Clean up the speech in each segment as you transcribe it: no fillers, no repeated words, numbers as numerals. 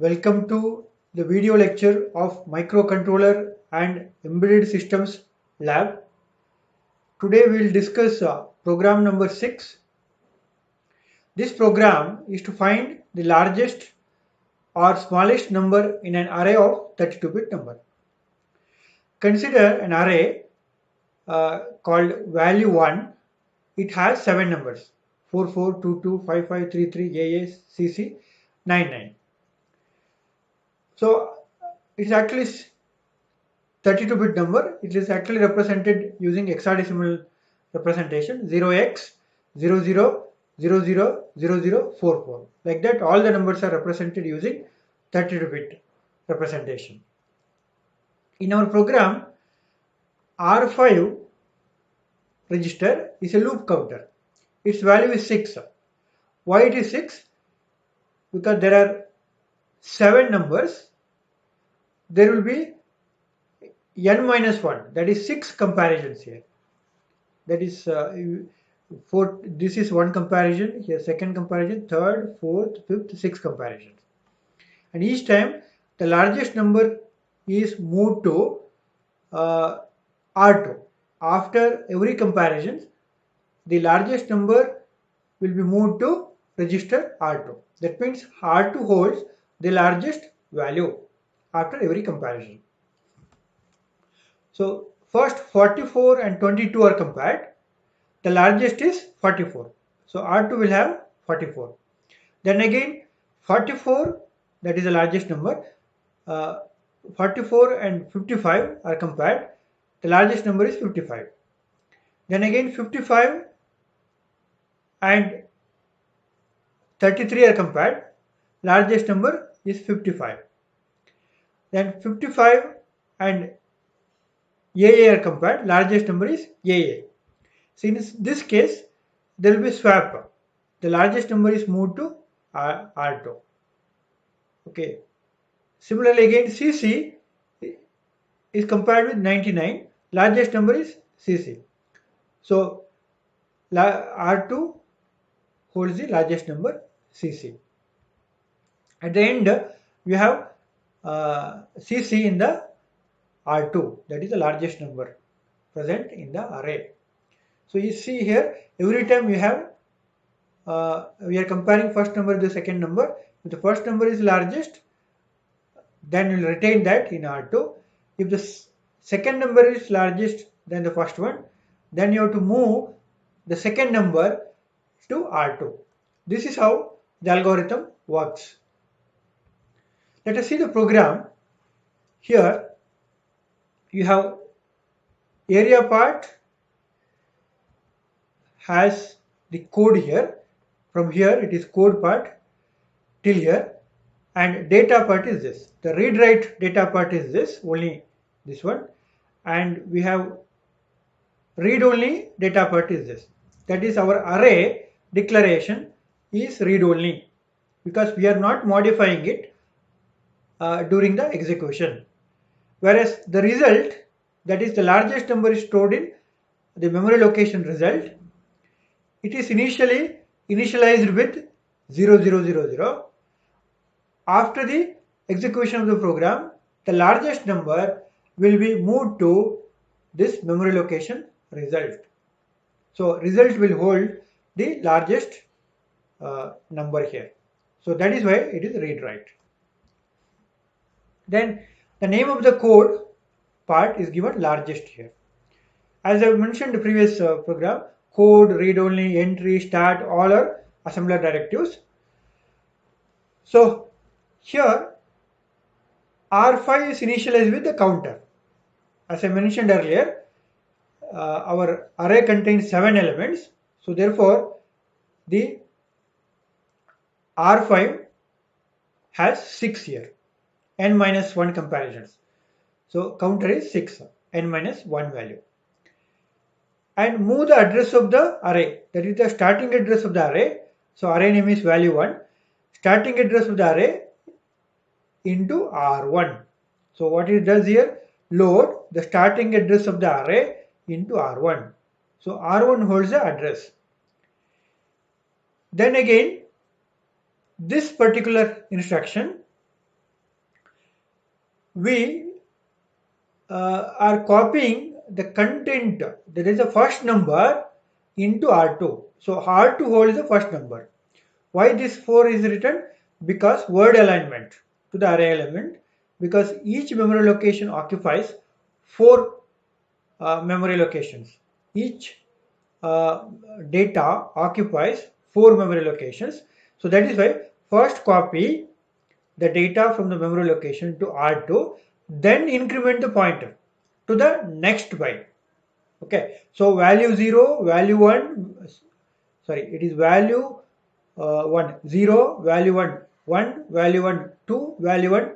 Welcome to the video lecture of Microcontroller and Embedded Systems Lab. Today we will discuss program number 6. This program is to find the largest or smallest number in an array of 32-bit number. Consider an array called value 1. It has 7 numbers 4422 5533 AA CC 99. So it's actually 32-bit number. It is actually represented using hexadecimal representation 0x 00000044. Like that, all the numbers are represented using 32-bit representation. In our program, R5 register is a loop counter. Its value is 6. Why it is 6? Because there are 7 numbers. There will be n minus 1, that is 6 comparisons here. That is this is one comparison, here second comparison, third, fourth, fifth, sixth comparisons. And each time the largest number is moved to R2. After every comparison, the largest number will be moved to register R2. That means R2 holds the largest value after every comparison. So first 44 and 22 are compared. The largest is 44. So R2 will have 44. Then again 44, that is the largest number. 44 and 55 are compared. The largest number is 55. Then again 55 and 33 are compared. Largest number is 55. Then 55 and AA are compared. Largest number is AA. So in this case, there will be swap. The largest number is moved to R2. Okay. Similarly, again CC is compared with 99. Largest number is CC. So R2 holds the largest number CC. At the end, we have CC in the R2, that is the largest number present in the array. So you see here, every time we have we are comparing first number to the second number. If the first number is largest, then we will retain that in R2. If the second number is largest than the first one, then you have to move the second number to R2. This is how the algorithm works. Let us see the program. Here you have area part has the code here. From here it is code part till here, and data part is this. The read write data part is this, only this one, and we have read only data part is this. That is, our array declaration is read only because we are not modifying it during the execution. Whereas the result, that is the largest number, is stored in the memory location result. It is initialized with 0000. After the execution of the program, the largest number will be moved to this memory location result. So result will hold the largest number here. So that is why it is read write. Then the name of the code part is given largest here. As I mentioned in the previous program, code, read only, entry, start, all are assembler directives. So here R5 is initialized with the counter. As I mentioned earlier, our array contains 7 elements. So therefore the R5 has 6 here, n minus 1 comparisons. So counter is 6, n minus 1 value. And move the address of the array, that is the starting address of the array. So array name is value 1, starting address of the array into R1. So what it does here, load the starting address of the array into R1. So R1 holds the address. Then again, this particular instruction we are copying the content, that is the first number, into R2. So R2 holds the first number. Why this 4 is written? Because word alignment to the array element, because each memory location occupies 4 memory locations. Each data occupies 4 memory locations. So that is why first copy the data from the memory location to R2, then increment the pointer to the next byte. Okay, so value 0, value 1, sorry, it is value 1, 0, value 1, 1, value 1, 2, value 1,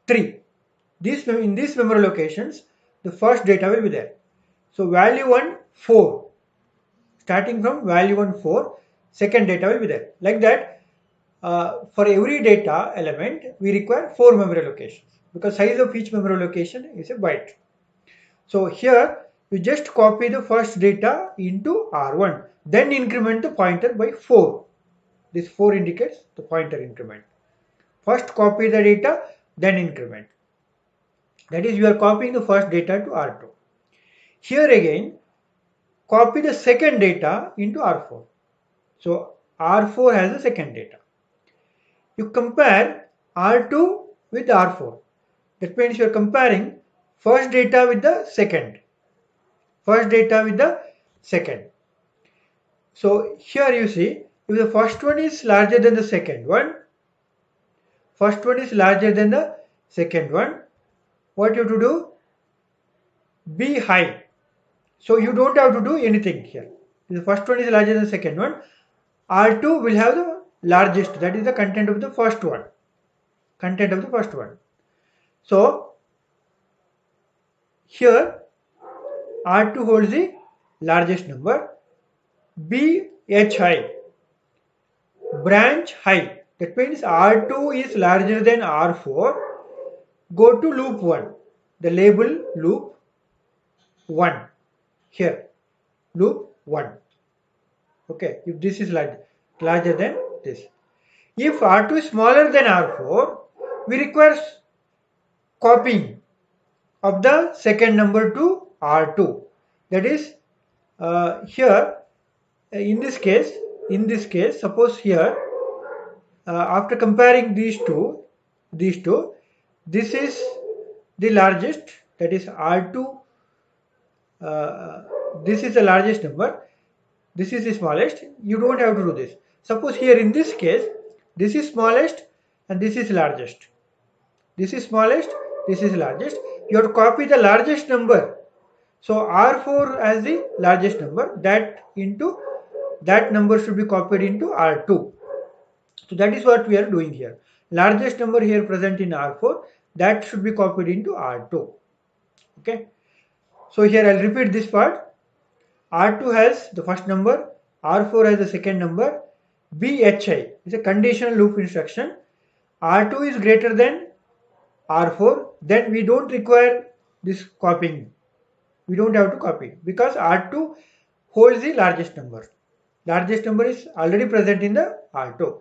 3. In these memory locations, the first data will be there. So value 1, 4. Starting from value 1, 4, second data will be there. Like that, for every data element, we require 4 memory locations because size of each memory location is a byte. So here, you just copy the first data into R1, then increment the pointer by 4. This 4 indicates the pointer increment. First copy the data, then increment. That is, you are copying the first data to R2. Here again, copy the second data into R4. So R4 has the second data. You compare R2 with R4. That means you are comparing first data with the second. First data with the second. So here you see, if the first one is larger than the second one, first one is larger than the second one, what you have to do? Be high. So you don't have to do anything here. If the first one is larger than the second one, R2 will have the largest, that is the content of the first one. Content of the first one. So here R2 holds the largest number. Be H high. Branch high. That means R2 is larger than R4. Go to loop 1. The label loop 1. Here. Loop 1. Okay. If this is larger than this. If R2 is smaller than R4, we require copying of the second number to R2. That is, here, in this case, suppose here, after comparing these two, this is the largest, that is R2, this is the largest number, this is the smallest. You don't have to do this. Suppose here in this case, this is smallest and this is largest. This is smallest, this is largest. You have to copy the largest number. So R4 as the largest number, that number should be copied into R2. So that is what we are doing here. Largest number here present in R4, that should be copied into R2. Okay. So here I'll repeat this part. R2 has the first number, R4 has the second number. BHI is a conditional loop instruction. R2 is greater than R4, then we don't require this copying. We don't have to copy because R2 holds the largest number. Largest number is already present in the R2.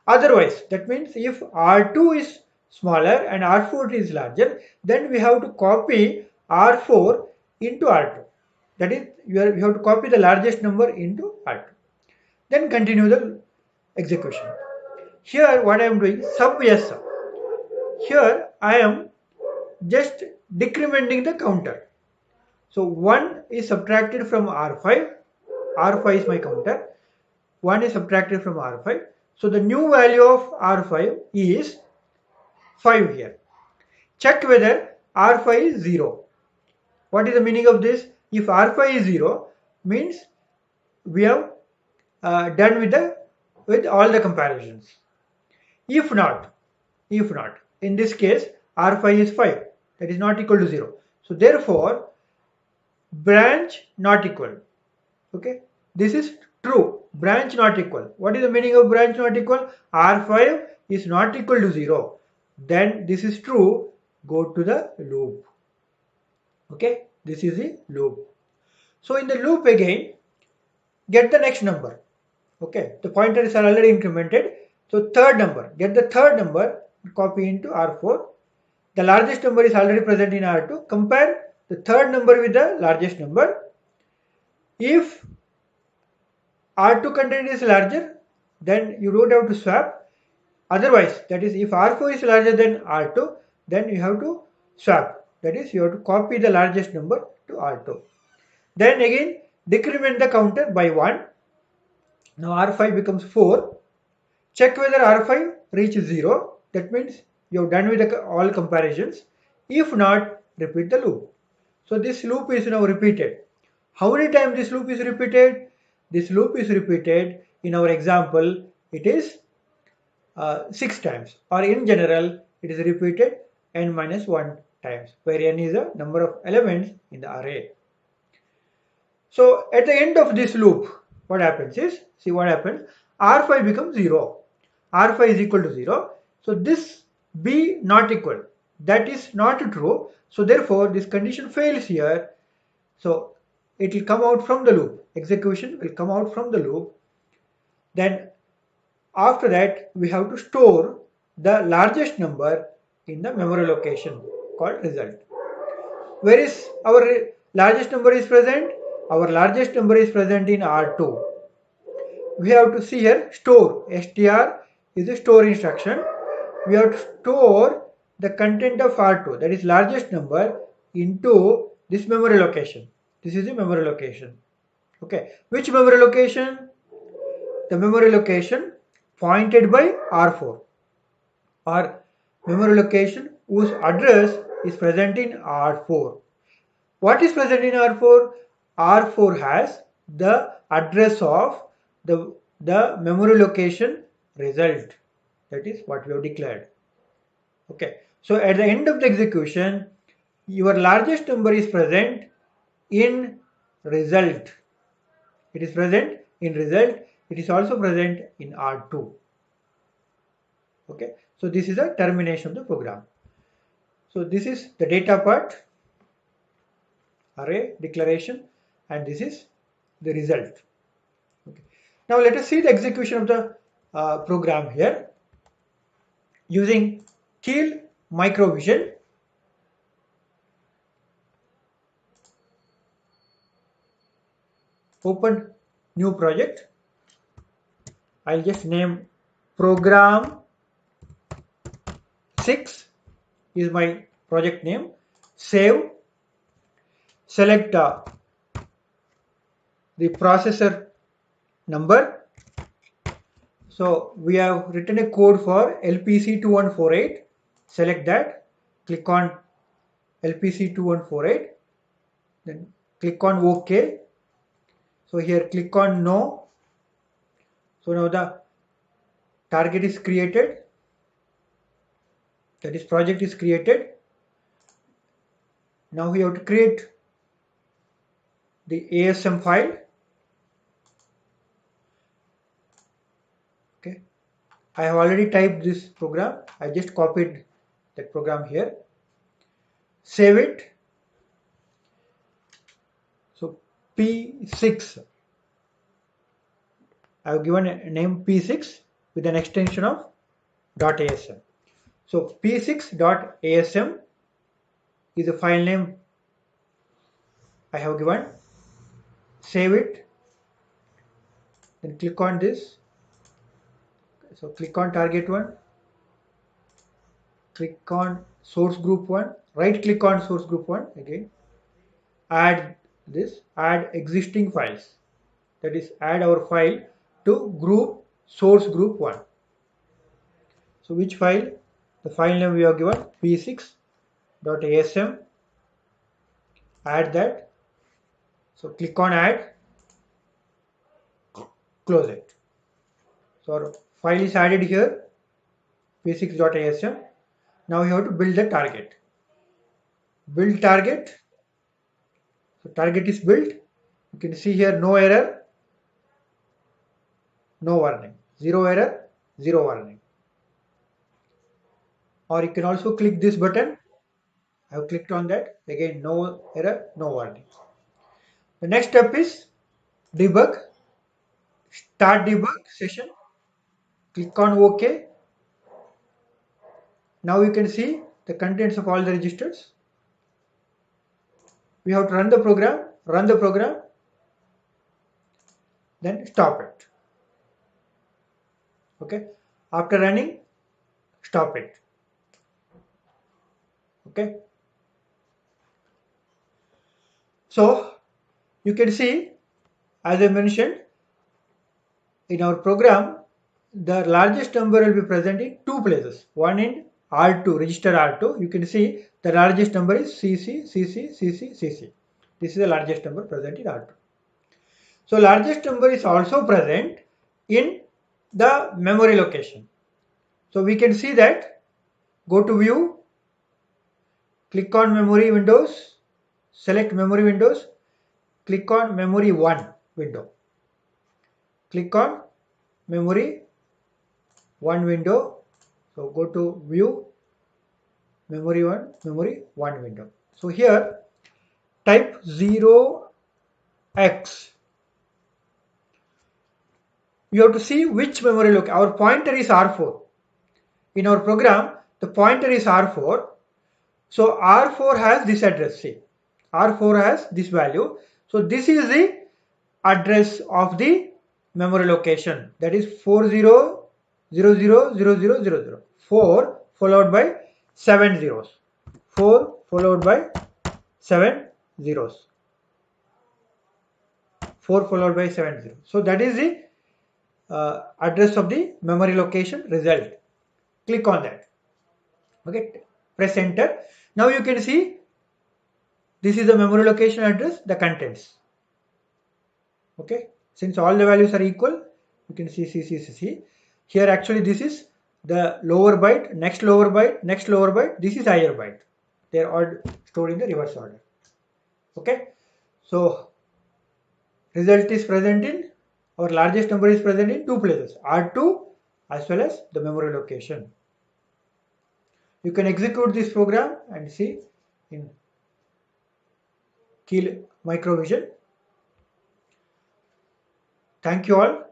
Otherwise, that means if R2 is smaller and R4 is larger, then we have to copy R4 into R2. That is, you have to copy the largest number into R2. Then continue the execution. Here what I am doing, sub S. Here I am just decrementing the counter. So 1 is subtracted from R5. R5 is my counter. 1 is subtracted from R5. So the new value of R5 is 5 here. Check whether R5 is 0. What is the meaning of this? If R5 is 0, means we have done with all the comparisons. If not, in this case R5 is 5, that is not equal to 0. So therefore, branch not equal. Okay, this is true. Branch not equal. What is the meaning of branch not equal? R5 is not equal to 0. Then this is true. Go to the loop. Okay, this is the loop. So in the loop again, get the next number. Okay, the pointers are already incremented. So third number, get the third number, copy into R4. the largest number is already present in R2. Compare the third number with the largest number. If R2 content is larger, then you don't have to swap. Otherwise, that is, if R4 is larger than R2, then you have to swap. That is, you have to copy the largest number to R2. Then again, decrement the counter by 1. Now R5 becomes 4. Check whether R5 reaches 0. That means you have done with all comparisons. If not, repeat the loop. So this loop is now repeated. How many times this loop is repeated? This loop is repeated, in our example, it is 6 times, or in general it is repeated n minus 1 times, where n is the number of elements in the array. So at the end of this loop, what happens is, see what happens, R5 becomes 0. R5 is equal to 0. So this B not equal, that is not true. So therefore this condition fails here. So it will come out from the loop. Execution will come out from the loop. Then after that we have to store the largest number in the memory location called result. Where is our largest number is present? Our largest number is present in R2. We have to see here store. str is a store instruction. We have to store the content of R2, that is largest number, into this memory location. This is the memory location. Okay, which memory location? The memory location pointed by R4, or memory location whose address is present in R4. What is present in R4? R4 has the address of the memory location result. That is what we have declared. Okay, so at the end of the execution, your largest number is present in result. It is present in result. It is also present in R2. Okay, so this is a termination of the program. So this is the data part, array declaration, and this is the result. Okay. Now let us see the execution of the program here using Keil Microvision. Open new project. I'll just name program 6 is my project name. Save. Select the processor number. So we have written a code for LPC2148. Select that. Click on LPC2148. Then click on OK. So here click on No. So now the target is created. That is, project is created. Now we have to create the ASM file. Okay, I have already typed this program. I just copied that program here. Save it. So P6. I have given a name P6 with an extension of .asm. So p6.asm is the file name I have given. Save it. Then click on this. So click on target 1. Click on source group 1. Right click on source group 1 again. Add this. Add existing files. That is, add our file to group source group 1. So which file? The file name we have given p6.asm. Add that. So click on add. Close it. So our file is added here, p6.asm. Now you have to build the target. Build target. So target is built. You can see here no error, no warning. 0 error, 0 warning. Or you can also click this button. I have clicked on that. Again, no error, no warning. The next step is debug. Start debug session. Click on OK. Now you can see the contents of all the registers. We have to run the program, then stop it. Okay, after running, stop it. Okay, so you can see, as I mentioned, in our program, the largest number will be present in two places. One in R2, register R2. You can see the largest number is CC, CC, CC, CC. This is the largest number present in R2. So largest number is also present in the memory location. So we can see that, go to view, click on memory windows, select memory windows, click on memory 1 window. Click on memory 1 window. So go to view, memory 1 window. So here type 0x. You have to see which memory location. Our pointer is R4. In our program, the pointer is R4. So R4 has this address. See, R4 has this value. So this is the address of the memory location. That is 40000000. 4 followed by 7 zeros. 4 followed by 7 zeros. 4 followed by 7 zeros. So that is the address of the memory location result. Click on that. Okay, press enter. Now you can see this is the memory location address, the contents. Okay, since all the values are equal, you can see CC. Here actually this is the lower byte, next lower byte, next lower byte. This is higher byte. They are all stored in the reverse order. Okay, so result is present in, our largest number is present in two places, R2 as well as the memory location. You can execute this program and see in Keil Microvision. Thank you all.